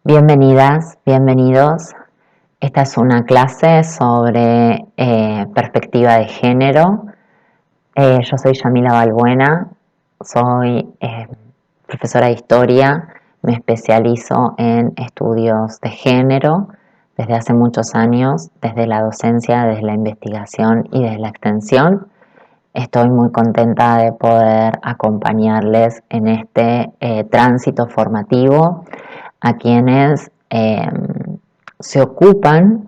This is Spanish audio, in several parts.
Bienvenidas, bienvenidos. Esta es una clase sobre perspectiva de género. Yo soy Yamila Balbuena, soy profesora de historia, me especializo en estudios de género desde hace muchos años, desde la docencia, desde la investigación y desde la extensión. Estoy muy contenta de poder acompañarles en este tránsito formativo a quienes se ocupan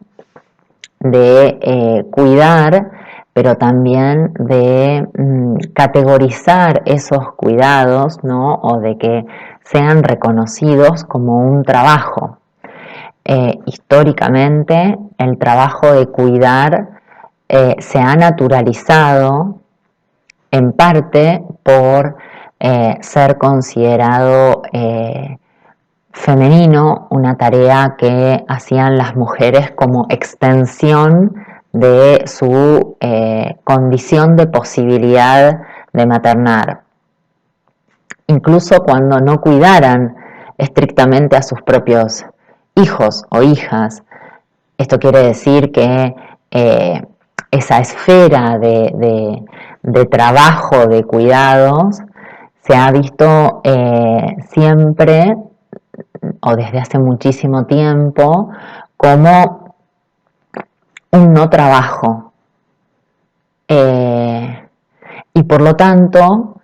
de cuidar, pero también de categorizar esos cuidados, ¿no? O de que sean reconocidos como un trabajo. Históricamente, el trabajo de cuidar se ha naturalizado en parte por ser considerado femenino, una tarea que hacían las mujeres como extensión de su condición de posibilidad de maternar. Incluso cuando no cuidaran estrictamente a sus propios hijos o hijas. Esto quiere decir que esa esfera de trabajo, de cuidados, se ha visto siempre o desde hace muchísimo tiempo como un no trabajo. Y por lo tanto,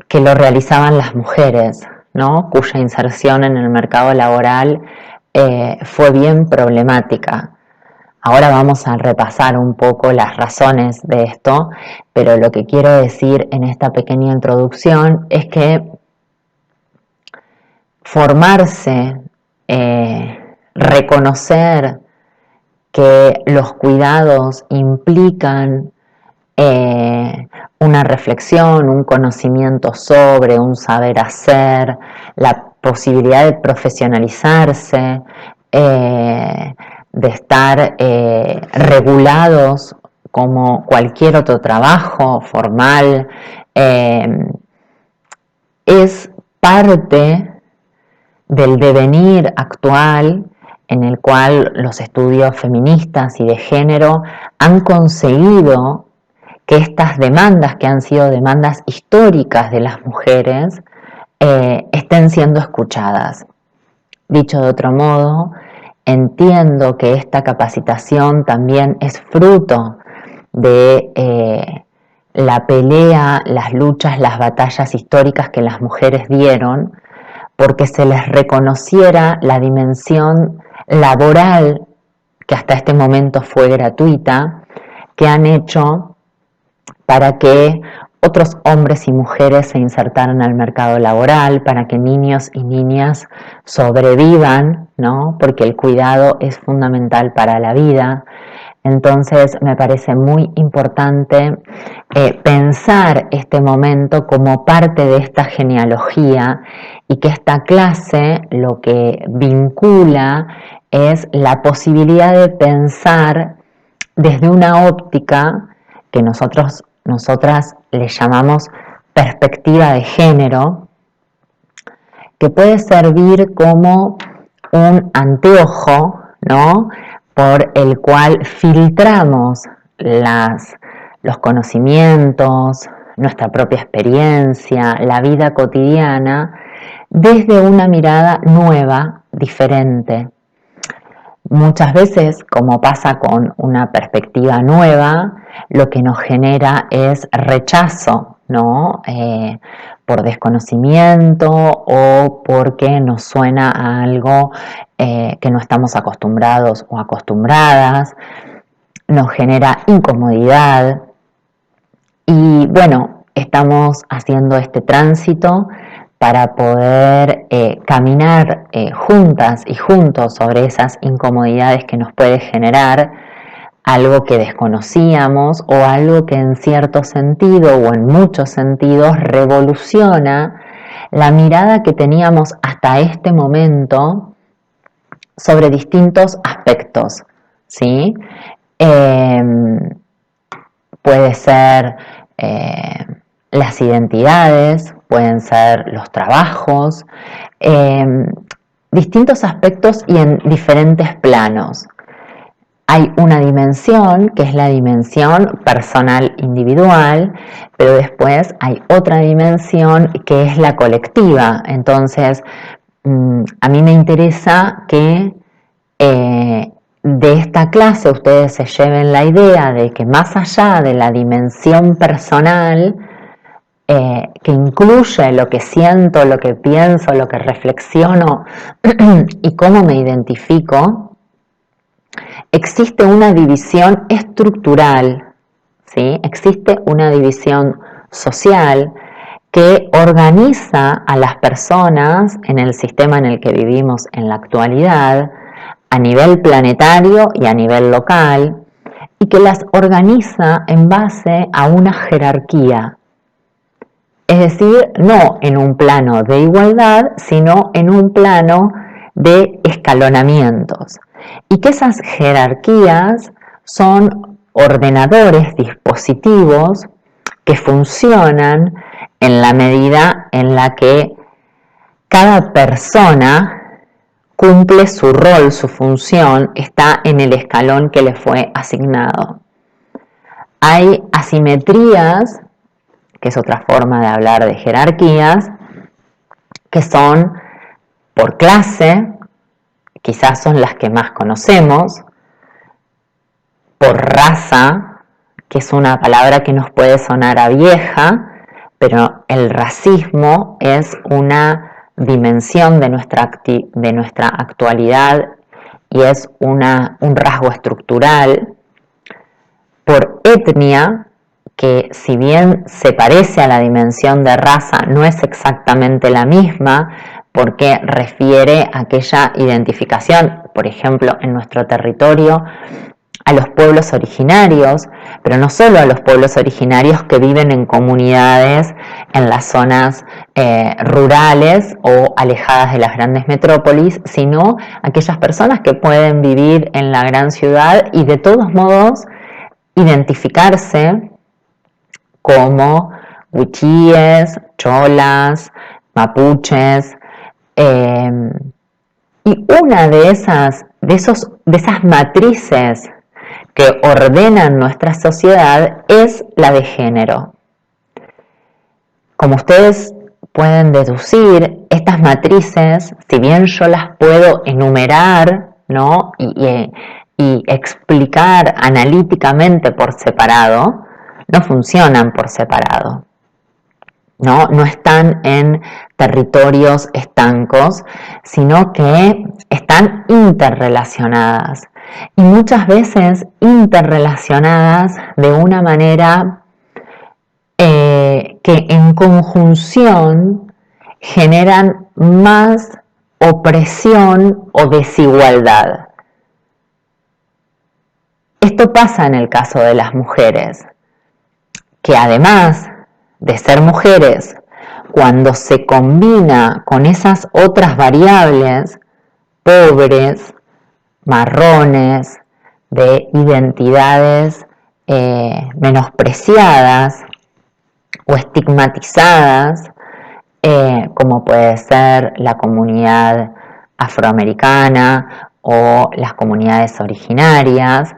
que lo realizaban las mujeres, ¿no? Cuya inserción en el mercado laboral fue bien problemática. Ahora vamos a repasar un poco las razones de esto, pero lo que quiero decir en esta pequeña introducción es que formarse, reconocer que los cuidados implican una reflexión, un conocimiento sobre, un saber hacer, la posibilidad de profesionalizarse, de estar regulados como cualquier otro trabajo formal, es parte del devenir actual en el cual los estudios feministas y de género han conseguido que estas demandas, que han sido demandas históricas de las mujeres, estén siendo escuchadas. Dicho de otro modo, entiendo que esta capacitación también es fruto de la pelea, las luchas, las batallas históricas que las mujeres dieron, porque se les reconociera la dimensión laboral, que hasta este momento fue gratuita, que han hecho para que otros hombres y mujeres se insertaran al mercado laboral, para que niños y niñas sobrevivan, ¿no? Porque el cuidado es fundamental para la vida. Entonces me parece muy importante pensar este momento como parte de esta genealogía y que esta clase lo que vincula es la posibilidad de pensar desde una óptica que nosotras le llamamos perspectiva de género, que puede servir como un anteojo, ¿no? Por el cual filtramos los conocimientos, nuestra propia experiencia, la vida cotidiana, desde una mirada nueva, diferente. Muchas veces, como pasa con una perspectiva nueva, lo que nos genera es rechazo, ¿no? Por desconocimiento o porque nos suena a algo que no estamos acostumbrados o acostumbradas, nos genera incomodidad y bueno, estamos haciendo este tránsito para poder caminar juntas y juntos sobre esas incomodidades que nos puede generar algo que desconocíamos o algo que en cierto sentido o en muchos sentidos revoluciona la mirada que teníamos hasta este momento sobre distintos aspectos, ¿sí? Puede ser las identidades, pueden ser los trabajos, distintos aspectos y en diferentes planos. Hay una dimensión que es la dimensión personal individual, pero después hay otra dimensión que es la colectiva. Entonces, a mí me interesa que de esta clase ustedes se lleven la idea de que más allá de la dimensión personal, que incluye lo que siento, lo que pienso, lo que reflexiono y cómo me identifico, existe una división estructural, ¿sí? Existe una división social que organiza a las personas en el sistema en el que vivimos en la actualidad, a nivel planetario y a nivel local, y que las organiza en base a una jerarquía. Es decir, no en un plano de igualdad, sino en un plano de escalonamientos. Y que esas jerarquías son ordenadores, dispositivos que funcionan en la medida en la que cada persona cumple su rol, su función, está en el escalón que le fue asignado. Hay asimetrías, que es otra forma de hablar de jerarquías, que son por clase, quizás son las que más conocemos, por raza, que es una palabra que nos puede sonar a vieja, pero el racismo es una dimensión de nuestra actualidad y es un rasgo estructural, por etnia, que si bien se parece a la dimensión de raza, no es exactamente la misma, porque refiere a aquella identificación, por ejemplo, en nuestro territorio, a los pueblos originarios, pero no solo a los pueblos originarios que viven en comunidades en las zonas rurales o alejadas de las grandes metrópolis, sino aquellas personas que pueden vivir en la gran ciudad y de todos modos identificarse como huichíes, cholas, mapuches, y una de esas matrices que ordenan nuestra sociedad es la de género. Como ustedes pueden deducir, estas matrices, si bien yo las puedo enumerar, ¿no? y explicar analíticamente por separado, no funcionan por separado. No están en territorios estancos, sino que están interrelacionadas. Y muchas veces interrelacionadas de una manera que en conjunción generan más opresión o desigualdad. Esto pasa en el caso de las mujeres, que además de ser mujeres, cuando se combina con esas otras variables, pobres, marrones, de identidades menospreciadas o estigmatizadas, como puede ser la comunidad afroamericana o las comunidades originarias,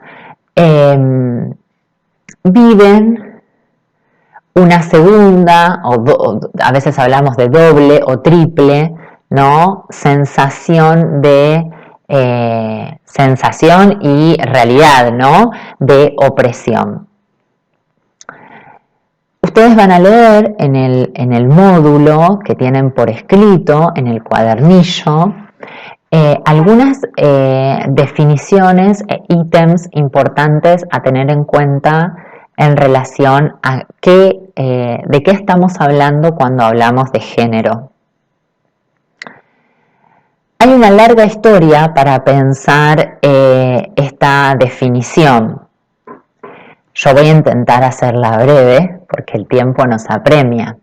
viven una segunda, a veces hablamos de doble o triple, ¿no? Sensación y realidad, ¿no? De opresión. Ustedes van a leer en el módulo que tienen por escrito, en el cuadernillo, algunas definiciones e ítems importantes a tener en cuenta en relación a de qué estamos hablando cuando hablamos de género. Hay una larga historia para pensar esta definición. Yo voy a intentar hacerla breve porque el tiempo nos apremia,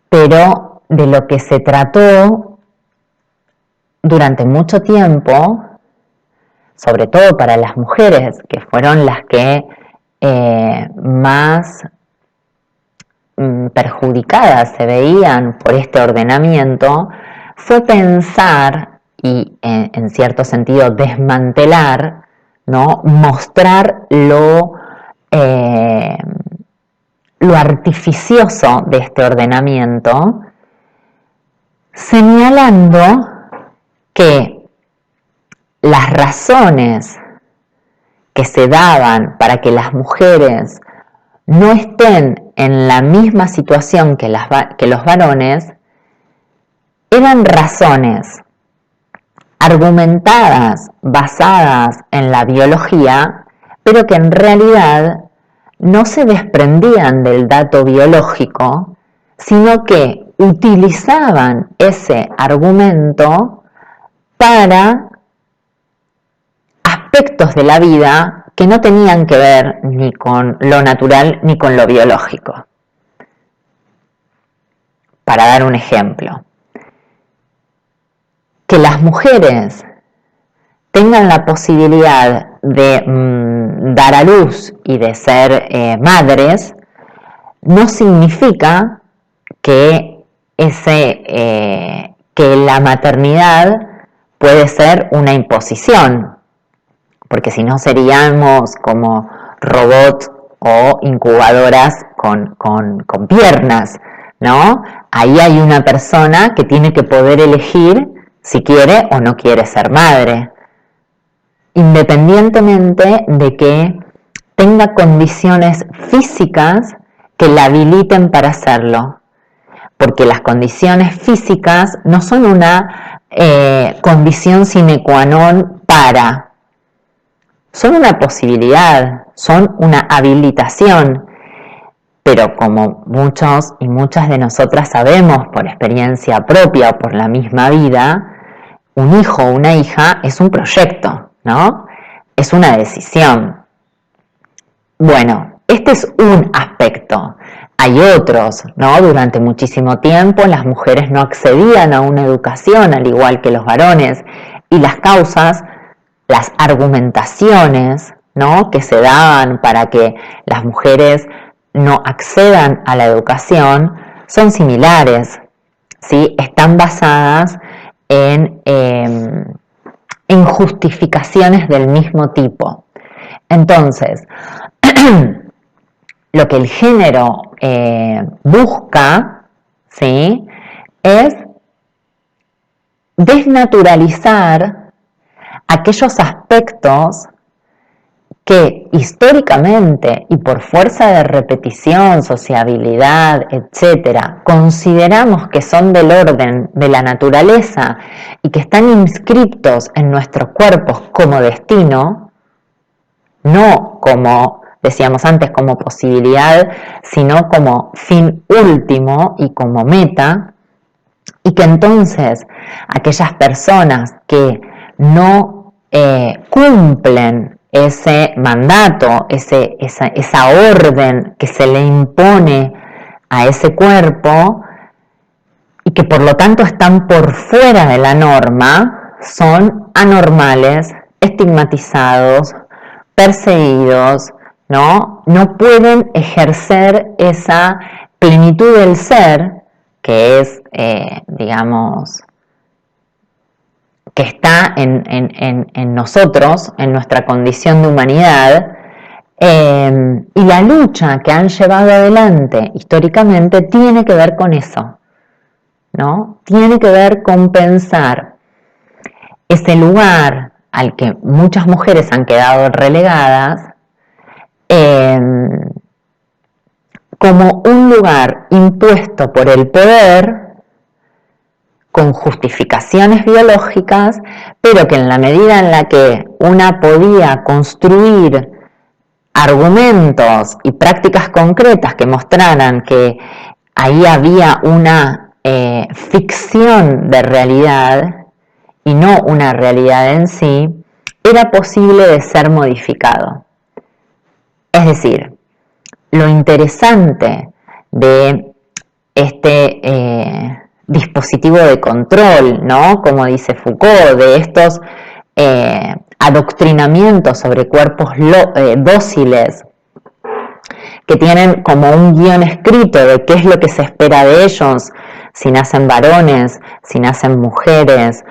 pero de lo que se trató durante mucho tiempo, sobre todo para las mujeres, que fueron las que más perjudicadas se veían por este ordenamiento, fue pensar y en cierto sentido desmantelar, ¿no? Mostrar lo artificioso de este ordenamiento, señalando que las razones que se daban para que las mujeres no estén en la misma situación que los varones eran razones argumentadas, basadas en la biología, pero que en realidad no se desprendían del dato biológico, sino que utilizaban ese argumento para aspectos de la vida que no tenían que ver ni con lo natural ni con lo biológico. Para dar un ejemplo, que las mujeres tengan la posibilidad de dar a luz y de ser madres, no significa que la maternidad puede ser una imposición, porque si no seríamos como robots o incubadoras con piernas, ¿no? Ahí hay una persona que tiene que poder elegir si quiere o no quiere ser madre, independientemente de que tenga condiciones físicas que la habiliten para hacerlo, porque las condiciones físicas no son una condición sine qua non para, son una posibilidad, son una habilitación, pero como muchos y muchas de nosotras sabemos por experiencia propia o por la misma vida, un hijo o una hija es un proyecto, ¿no? Es una decisión. Bueno, este es un aspecto. Hay otros, ¿no? Durante muchísimo tiempo las mujeres no accedían a una educación al igual que los varones, y las causas, las argumentaciones, ¿no?, que se daban para que las mujeres no accedan a la educación son similares, ¿sí? Están basadas en justificaciones del mismo tipo. Entonces, lo que el género busca, ¿sí?, es desnaturalizar aquellos aspectos que históricamente y por fuerza de repetición, sociabilidad, etcétera, consideramos que son del orden de la naturaleza y que están inscriptos en nuestros cuerpos como destino, no como, decíamos antes, como posibilidad, sino como fin último y como meta, y que entonces aquellas personas que no cumplen ese mandato, esa orden que se le impone a ese cuerpo y que por lo tanto están por fuera de la norma, son anormales, estigmatizados, perseguidos, ¿no? No pueden ejercer esa plenitud del ser que es, digamos, que está en nosotros, en nuestra condición de humanidad, y la lucha que han llevado adelante históricamente tiene que ver con eso, ¿no? Tiene que ver con pensar ese lugar al que muchas mujeres han quedado relegadas como un lugar impuesto por el poder, con justificaciones biológicas, pero que en la medida en la que una podía construir argumentos y prácticas concretas que mostraran que ahí había una ficción de realidad y no una realidad en sí, era posible de ser modificado. Es decir, lo interesante de este dispositivo de control, ¿no?, como dice Foucault, de estos adoctrinamientos sobre cuerpos dóciles que tienen como un guión escrito de qué es lo que se espera de ellos, si nacen varones, si nacen mujeres,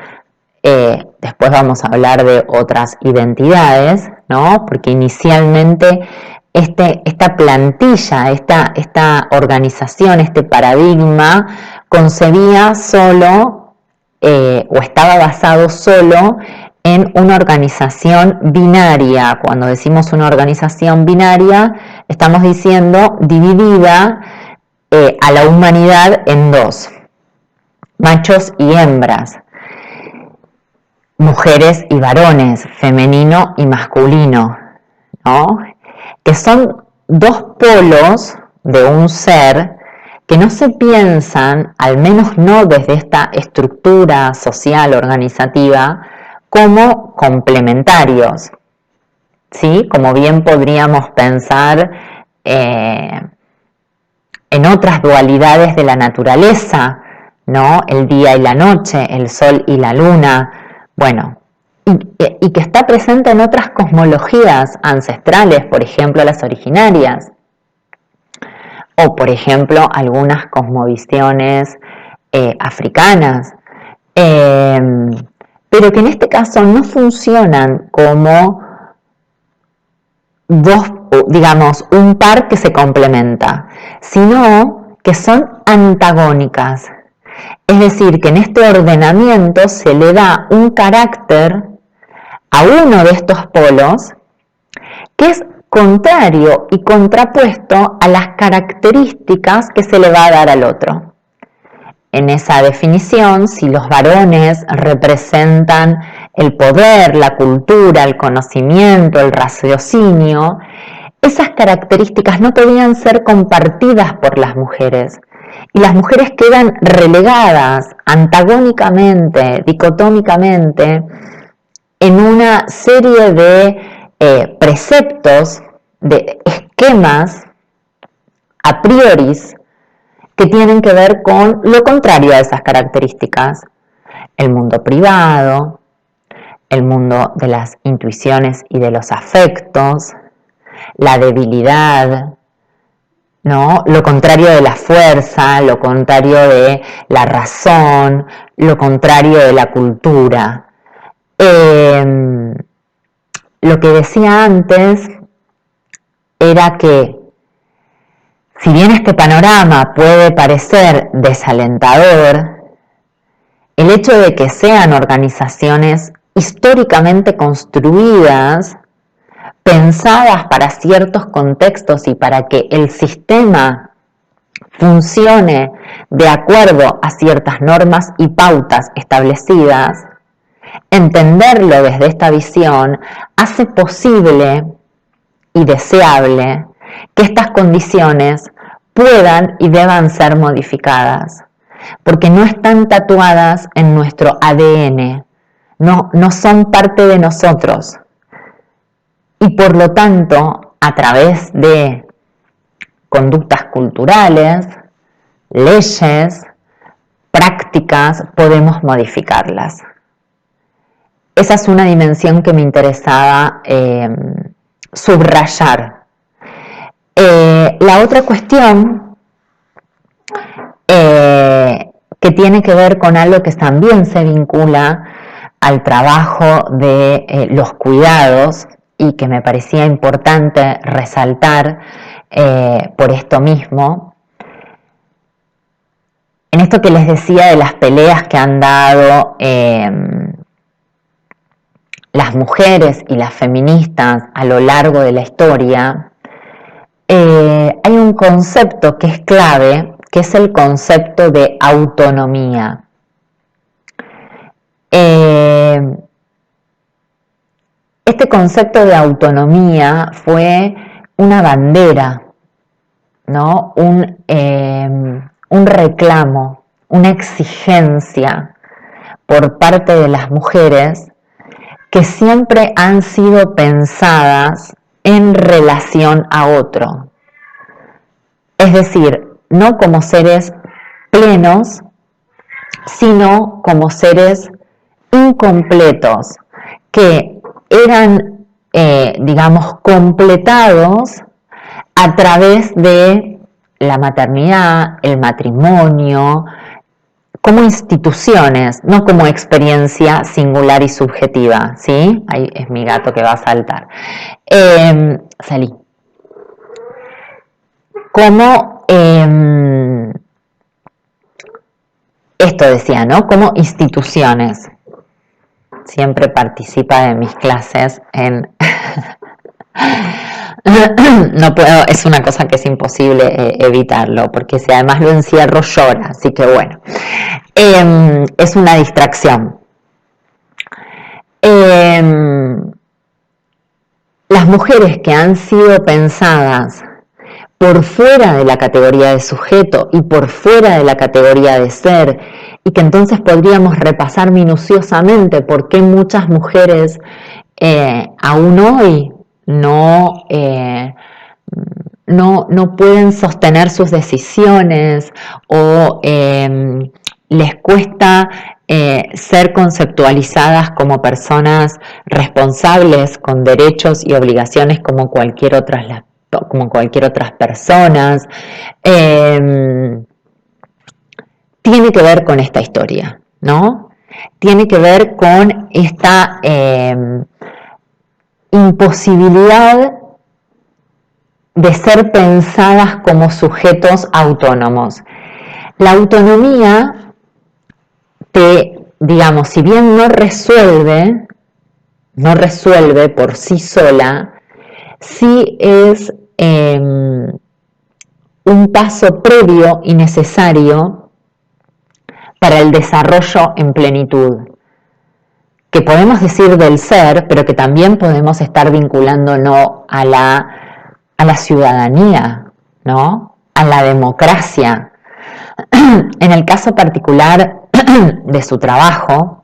Después vamos a hablar de otras identidades, ¿no? Porque inicialmente esta plantilla, esta organización, este paradigma, concebía solo o estaba basado solo en una organización binaria. Cuando decimos una organización binaria, estamos diciendo dividida a la humanidad en dos, machos y hembras, mujeres y varones, femenino y masculino, ¿no? Que son dos polos de un ser que no se piensan, al menos no desde esta estructura social organizativa, como complementarios, ¿sí? Como bien podríamos pensar en otras dualidades de la naturaleza, ¿no? El día y la noche, el sol y la luna, bueno, y que está presente en otras cosmologías ancestrales, por ejemplo las originarias, o por ejemplo algunas cosmovisiones africanas, pero que en este caso no funcionan como dos, digamos, un par que se complementa, sino que son antagónicas. Es decir, que en este ordenamiento se le da un carácter a uno de estos polos que es contrario y contrapuesto a las características que se le va a dar al otro. En esa definición, si los varones representan el poder, la cultura, el conocimiento, el raciocinio, esas características no podían ser compartidas por las mujeres. Y las mujeres quedan relegadas antagónicamente, dicotómicamente, en una serie de preceptos, de esquemas a priori que tienen que ver con lo contrario a esas características. El mundo privado, el mundo de las intuiciones y de los afectos, la debilidad, ¿no? Lo contrario de la fuerza, lo contrario de la razón, lo contrario de la cultura. Lo que decía antes era que si bien este panorama puede parecer desalentador, el hecho de que sean organizaciones históricamente construidas, pensadas para ciertos contextos y para que el sistema funcione de acuerdo a ciertas normas y pautas establecidas, entenderlo desde esta visión hace posible y deseable que estas condiciones puedan y deban ser modificadas, porque no están tatuadas en nuestro ADN, no son parte de nosotros. Y por lo tanto, a través de conductas culturales, leyes, prácticas, podemos modificarlas. Esa es una dimensión que me interesaba subrayar. La otra cuestión que tiene que ver con algo que también se vincula al trabajo de los cuidados y que me parecía importante resaltar por esto mismo, en esto que les decía de las peleas que han dado las mujeres y las feministas a lo largo de la historia, hay un concepto que es clave, que es el concepto de autonomía. Este concepto de autonomía fue una bandera, ¿no? Un reclamo, una exigencia por parte de las mujeres que siempre han sido pensadas en relación a otro. Es decir, no como seres plenos, sino como seres incompletos, que eran, digamos, completados a través de la maternidad, el matrimonio, como instituciones, no como experiencia singular y subjetiva, ¿sí? Ahí es mi gato que va a saltar. Salí. Como, esto decía, ¿no? Como instituciones. Siempre participa de mis clases en... No puedo, es una cosa que es imposible evitarlo, porque si además lo encierro llora, así que bueno, es una distracción. Las mujeres que han sido pensadas por fuera de la categoría de sujeto y por fuera de la categoría de ser, y que entonces podríamos repasar minuciosamente por qué muchas mujeres aún hoy no pueden sostener sus decisiones o les cuesta ser conceptualizadas como personas responsables con derechos y obligaciones como cualquier otras personas. Tiene que ver con esta historia, ¿no? Tiene que ver con esta imposibilidad de ser pensadas como sujetos autónomos. La autonomía, digamos, si bien no resuelve por sí sola, sí es un paso previo y necesario para el desarrollo en plenitud, que podemos decir del ser, pero que también podemos estar vinculándonos a la ciudadanía, ¿no? A la democracia. En el caso particular de su trabajo,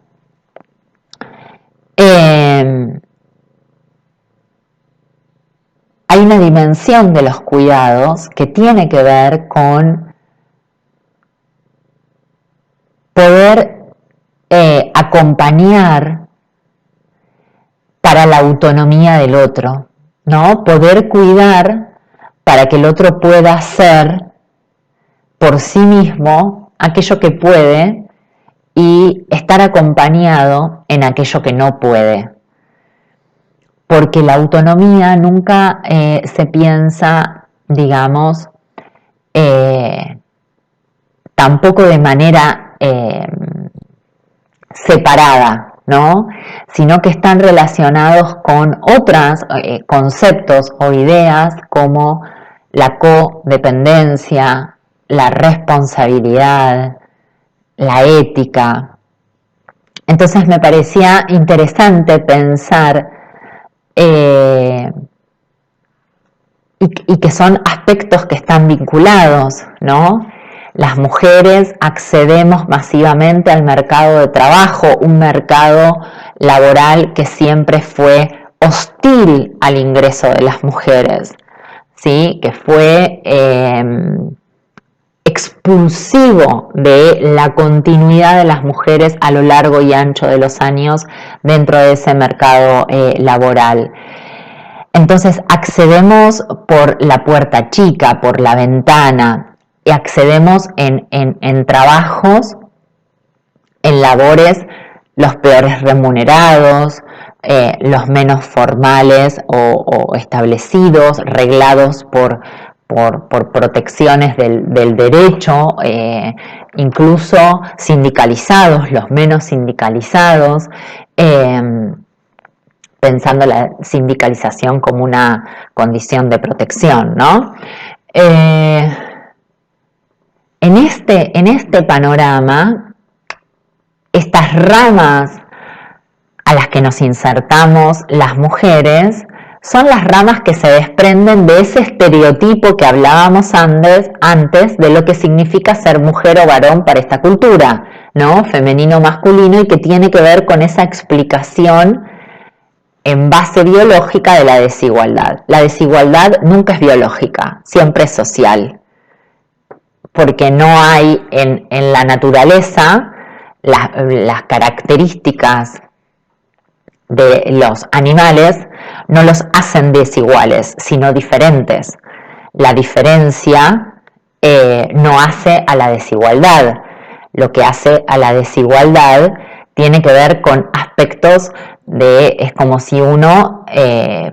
hay una dimensión de los cuidados que tiene que ver con poder acompañar para la autonomía del otro, ¿no? Poder cuidar para que el otro pueda hacer por sí mismo aquello que puede y estar acompañado en aquello que no puede. Porque la autonomía nunca se piensa, digamos, tampoco de manera separada, ¿no? Sino que están relacionados con otros conceptos o ideas como la codependencia, la responsabilidad, la ética. Entonces me parecía interesante pensar y que son aspectos que están vinculados, ¿no? Las mujeres accedemos masivamente al mercado de trabajo, un mercado laboral que siempre fue hostil al ingreso de las mujeres, ¿sí? Que fue expulsivo de la continuidad de las mujeres a lo largo y ancho de los años dentro de ese mercado laboral. Entonces accedemos por la puerta chica, por la ventana, y accedemos en trabajos, en labores los peores remunerados, los menos formales o establecidos, reglados por protecciones del derecho, incluso sindicalizados, los menos sindicalizados, pensando la sindicalización como una condición de protección, ¿no? En este panorama, estas ramas a las que nos insertamos las mujeres son las ramas que se desprenden de ese estereotipo que hablábamos antes de lo que significa ser mujer o varón para esta cultura, ¿no? Femenino, masculino, y que tiene que ver con esa explicación en base biológica de la desigualdad. La desigualdad nunca es biológica, siempre es social, porque no hay en la naturaleza las características de los animales no los hacen desiguales, sino diferentes. La diferencia no hace a la desigualdad. lo que hace a la desigualdad tiene que ver con aspectos es como si uno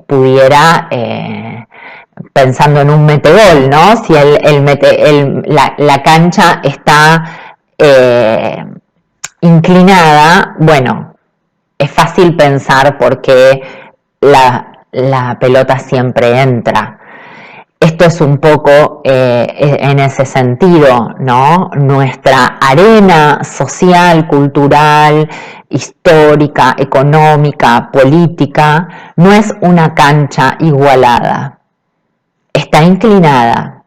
pudiera, pensando en un metegol, ¿no? Si la cancha está inclinada, bueno, es fácil pensar por qué la pelota siempre entra. Esto es un poco en ese sentido, ¿no? Nuestra arena social, cultural, histórica, económica, política, no es una cancha igualada, está inclinada.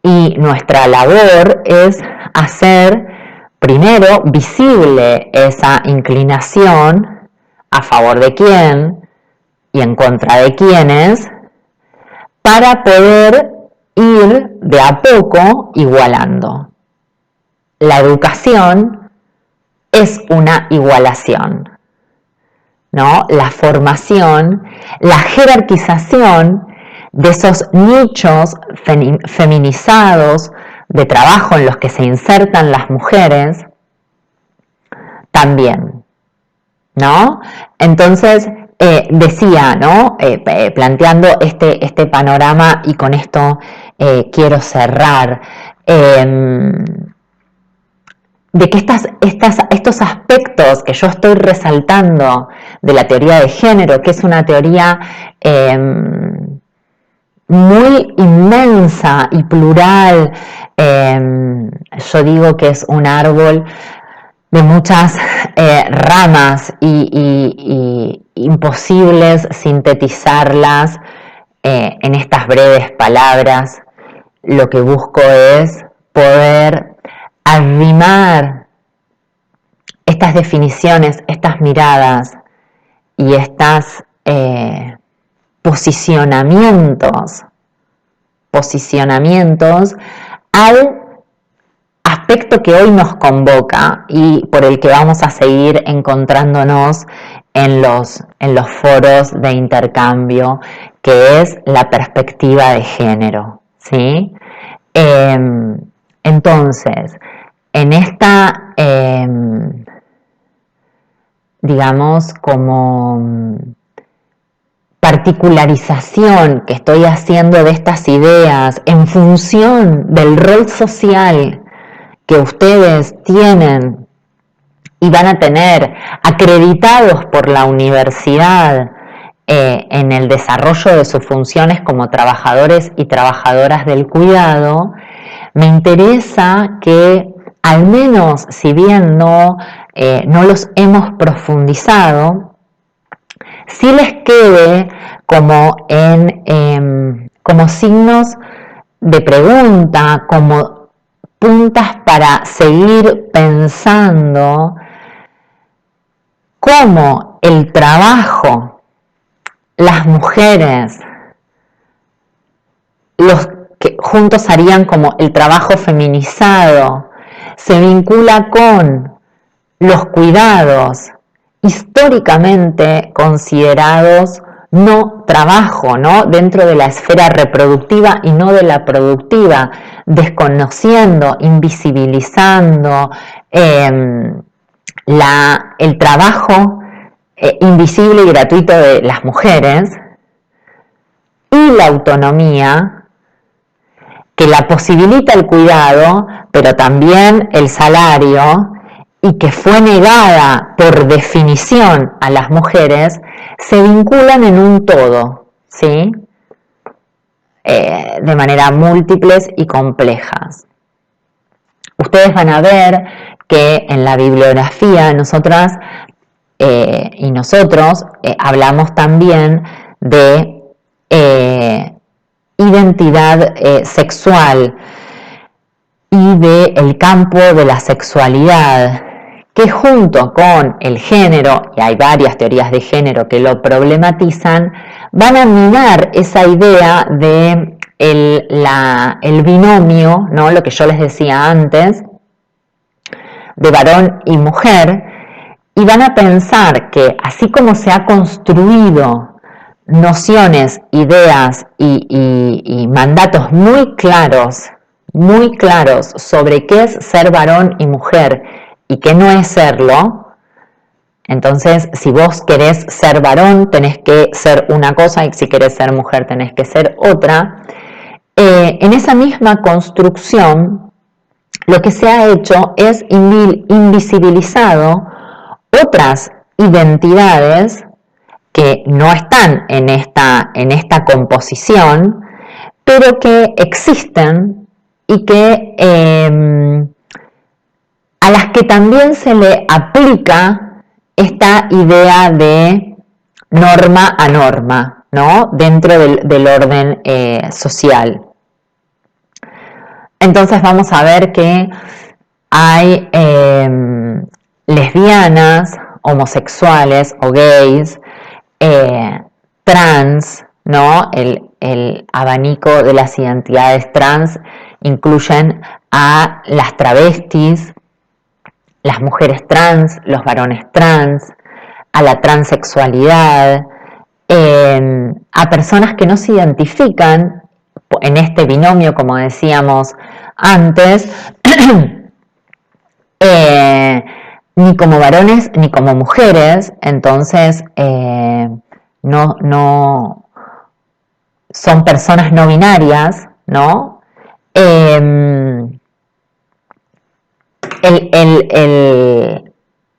Y nuestra labor es hacer primero visible esa inclinación a favor de quién y en contra de quiénes, para poder ir de a poco igualando. La educación es una igualación, ¿no? La formación, la jerarquización de esos nichos feminizados de trabajo en los que se insertan las mujeres, también, ¿no? Entonces, decía, ¿no? Planteando este panorama, y con esto quiero cerrar, de que estos aspectos que yo estoy resaltando de la teoría de género, que es una teoría muy inmensa y plural, yo digo que es un árbol de muchas ramas y imposibles sintetizarlas en estas breves palabras. Lo que busco es poder arrimar estas definiciones, estas miradas y estos posicionamientos al aspecto que hoy nos convoca y por el que vamos a seguir encontrándonos en los foros de intercambio, que es la perspectiva de género, ¿sí? Entonces, en esta, digamos, como particularización que estoy haciendo de estas ideas en función del rol social que ustedes tienen y van a tener acreditados por la universidad en el desarrollo de sus funciones como trabajadores y trabajadoras del cuidado, me interesa que, al menos si bien no los hemos profundizado, sí les quede como como signos de pregunta, como puntas para seguir pensando cómo el trabajo, las mujeres, los que juntos harían como el trabajo feminizado, se vincula con los cuidados históricamente considerados no trabajo, ¿no? Dentro de la esfera reproductiva y no de la productiva, desconociendo, invisibilizando el trabajo invisible y gratuito de las mujeres y la autonomía que la posibilita el cuidado, pero también el salario, y que fue negada por definición a las mujeres, se vinculan en un todo, ¿sí? De manera múltiples y complejas. Ustedes van a ver que en la bibliografía nosotras y nosotros hablamos también de identidad sexual y del campo de la sexualidad, que junto con el género, y hay varias teorías de género que lo problematizan, van a minar esa idea de el binomio, ¿no? Lo que yo les decía antes, de varón y mujer, y van a pensar que así como se ha construido nociones, ideas y mandatos muy claros muy claros sobre qué es ser varón y mujer y qué no es serlo, entonces si vos querés ser varón tenés que ser una cosa y si querés ser mujer tenés que ser otra, en esa misma construcción lo que se ha hecho es invisibilizado otras identidades que no están en esta composición, pero que existen y que a las que también se le aplica esta idea de norma a norma, ¿no? Dentro del orden social. Entonces vamos a ver que hay lesbianas, homosexuales o gays, trans, ¿no? El abanico de las identidades trans incluyen a las travestis, las mujeres trans, los varones trans, a la transexualidad, a personas que no se identifican en este binomio, como decíamos antes, ni como varones ni como mujeres, entonces no son personas no binarias, ¿no?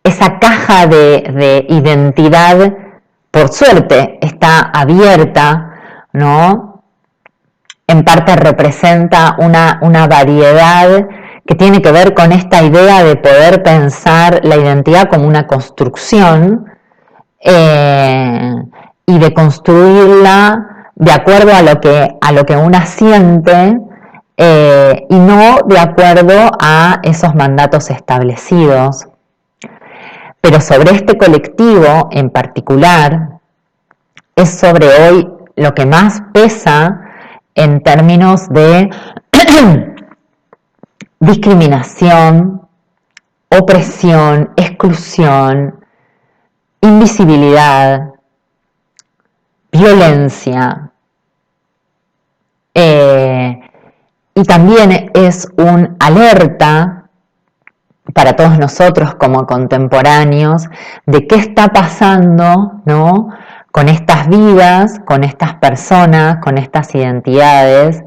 Esa caja de identidad, por suerte, está abierta, ¿no? En parte representa una variedad que tiene que ver con esta idea de poder pensar la identidad como una construcción y de construirla de acuerdo a lo que una siente y no de acuerdo a esos mandatos establecidos. Pero sobre este colectivo en particular es sobre hoy lo que más pesa en términos de discriminación, opresión, exclusión, invisibilidad, violencia. Y también es un alerta para todos nosotros como contemporáneos de qué está pasando, ¿no? Con estas vidas, con estas personas, con estas identidades,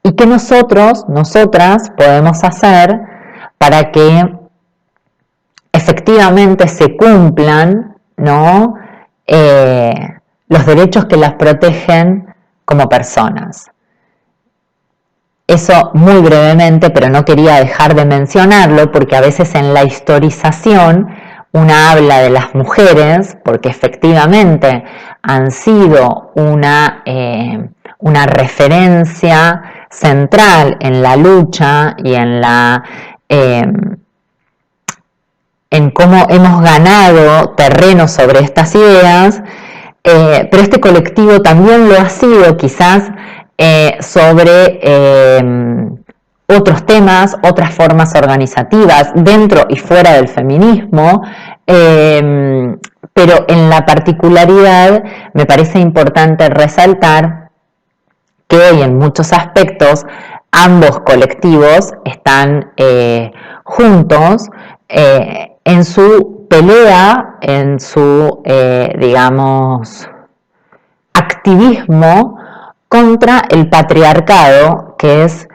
y qué nosotros, nosotras podemos hacer para que efectivamente se cumplan, ¿no? Los derechos que las protegen como personas. Eso muy brevemente, pero no quería dejar de mencionarlo porque a veces en la historización una habla de las mujeres porque efectivamente han sido una referencia central en la lucha y en cómo hemos ganado terreno sobre estas ideas, pero este colectivo también lo ha sido quizás sobre otros temas, otras formas organizativas dentro y fuera del feminismo, pero en la particularidad me parece importante resaltar que hoy en muchos aspectos ambos colectivos están juntos en su pelea, en su, digamos, activismo contra el patriarcado, que es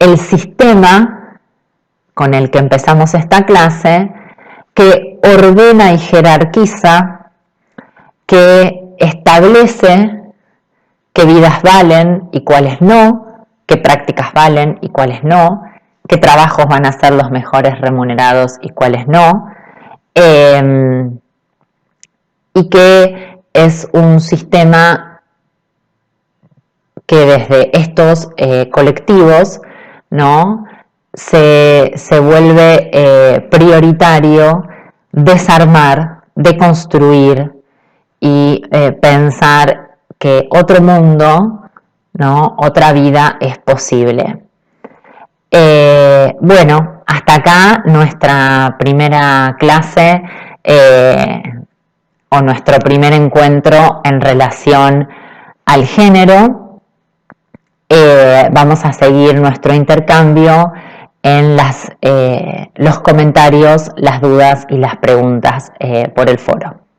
el sistema con el que empezamos esta clase, que ordena y jerarquiza, que establece qué vidas valen y cuáles no, qué prácticas valen y cuáles no, qué trabajos van a ser los mejores remunerados y cuáles no, y que es un sistema que desde estos colectivos, ¿no? se vuelve prioritario desarmar, deconstruir y pensar que otro mundo, ¿no? Otra vida es posible. Bueno, hasta acá nuestra primera clase o nuestro primer encuentro en relación al género. vamos a seguir nuestro intercambio en los comentarios, las dudas y las preguntas por el foro.